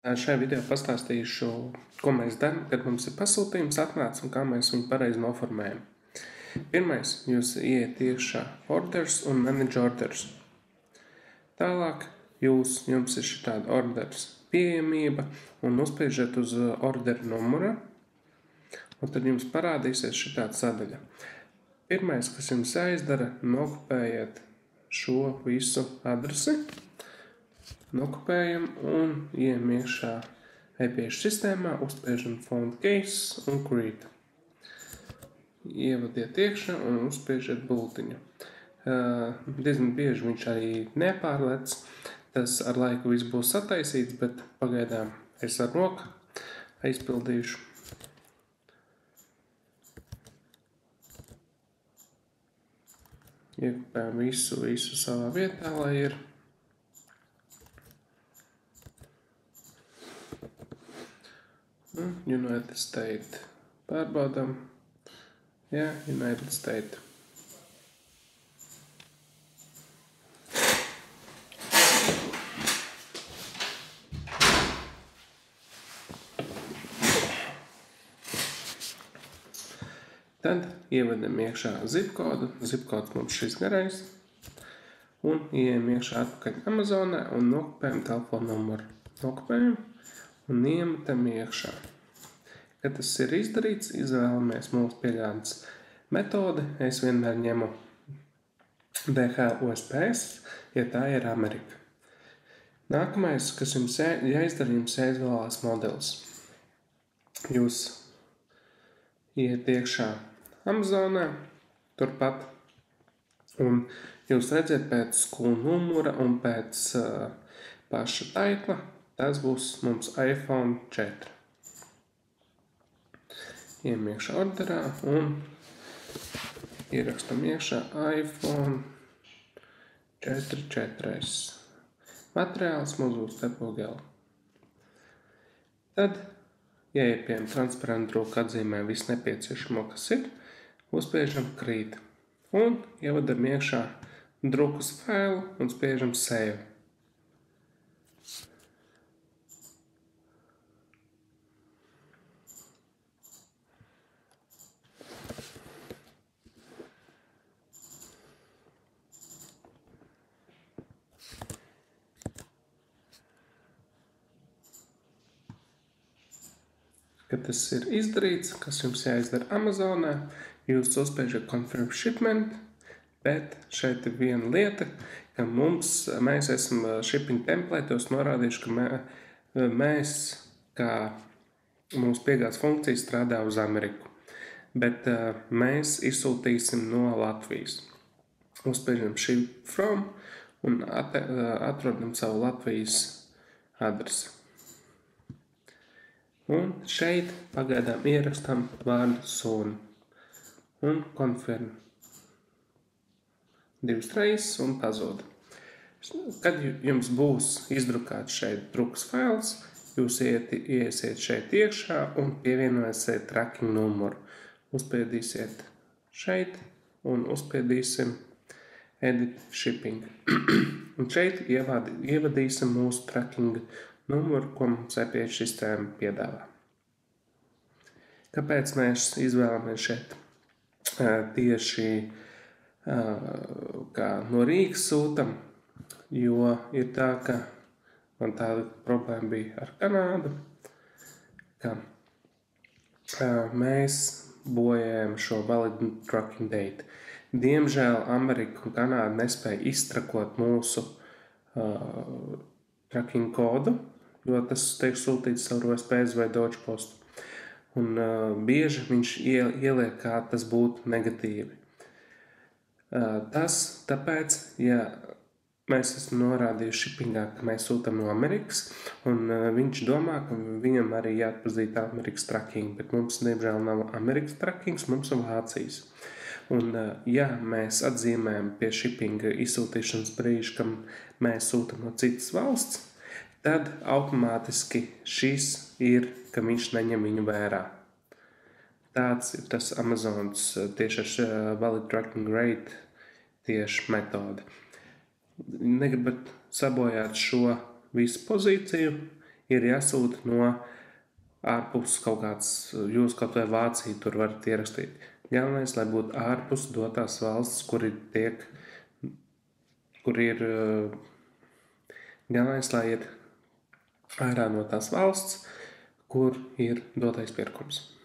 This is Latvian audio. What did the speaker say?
Šajā video pastāstīšu, ko mēs darām, kad mums ir pasūtījums atnācis un kā mēs viņu pareizi noformējam. Pirmais, jūs ieiet iekšā orders un manage orders. Tālāk jums ir šitāda orders pieejamība un uzspiežat uz orderu numura, un tad jums parādīsies šitāda sadaļa. Pirmais, kas jums jāizdara, nokopējiet šo visu adresi. Nokopējam un ejam iekšā e-piešu sistēmā, uzspiežam found case un create. Ievadiet iekšā un uzspiežiet bultiņu. Diezgan bieži viņš arī nepārlec. Tas ar laiku viss būs sataisīts, bet pagaidām es ar roku aizpildīšu. Iekopējam visu savā vietā, lai ir. United States. Pārbaudām. Jā, United States. Tad ievadam iekšā zipkodu. Zipkods mums šis garais. Un ejam iekšā atpakaļ Amazonā un nokopējam telefonu numuru. Nokopējam un iemetam iekšā. Kad tas ir izdarīts, izvēlamies mūsu piegādes metodi. Es vienmēr ņemu DHL USPS, ja tā ir Amerika. Nākamais, kas jums jāizdara, jums jāizvēlās modelis. Jūs iet iekšā Amazonā, turpat, un jūs redzat pēc skolu numura un pēc paša taitla, tas būs mums iPhone 4. Ejam iekšā orderā un ierakstam iekšā iPhone 4. Materiāls mums būs tepogela. Tad, ja ir pie transparentu roku atzīmē viss nepieciešamo, kas ir, uzspiežam create un ievadam iekšā drukas failu un spiežam save. Kad tas ir izdarīts, kas jums jāizdara Amazonā, jūs uzspiežat confirm shipment, bet šeit ir viena lieta, ka mēs esam shipping templētos norādījuši, ka mēs, kā mūsu piegādes funkcija, strādā uz Ameriku, bet mēs izsūtīsim no Latvijas. Uzspiežam ship from un atrodam savu Latvijas adresi. Un šeit pagaidām ierakstām vārdu soon un confirm. 2 reizes un pazūd. Kad jums būs izdrukāts šeit drukas fails, jūs iesiet šeit iekšā un pievienosiet tracking numuru. Uzspiedīsiet šeit un uzspiedīsim edit shipping. Un šeit ievadīsim mūsu tracking numuru, ko mums e-piešu sistēma piedāvā. Kāpēc mēs izvēlamies šeit tieši kā no Rīgas sūtam? Jo ir tā, ka man tāda problēma bija ar Kanādu, ka mēs bojājam šo valid tracking date. Diemžēl Amerika un Kanāda nespēja iztrakot mūsu tracking kodu, jo tas tiek sūtīts caur USPS vai Deutsche Post. Un bieži viņš ieliek, kā tas būtu negatīvi. Tas tāpēc, ja mēs esam norādījuši shippingā, ka mēs sūtam no Amerikas, un viņš domā, ka viņam arī jāatpazīst Amerikas tracking, bet mums, diemžēl, nav Amerikas trackings, mums ir Vācijas. Un, ja mēs atzīmējam pie shippinga izsūtīšanas brīža, ka mēs sūtam no citas valsts, tad automātiski šis ir, ka viņš neņem viņu vērā. Tāds ir tas Amazonas tieši ar valid tracking rate tieši metodi. Negribat sabojāt šo visu pozīciju, ir jāsūta no ārpus kaut kāds, jūs kaut vai Vācija tur varat ierakstīt. Galvenais, lai būtu ārpus dotās valsts, kur ir galvenais, lai ir ārā no tās valsts, kur ir dotais pirkums.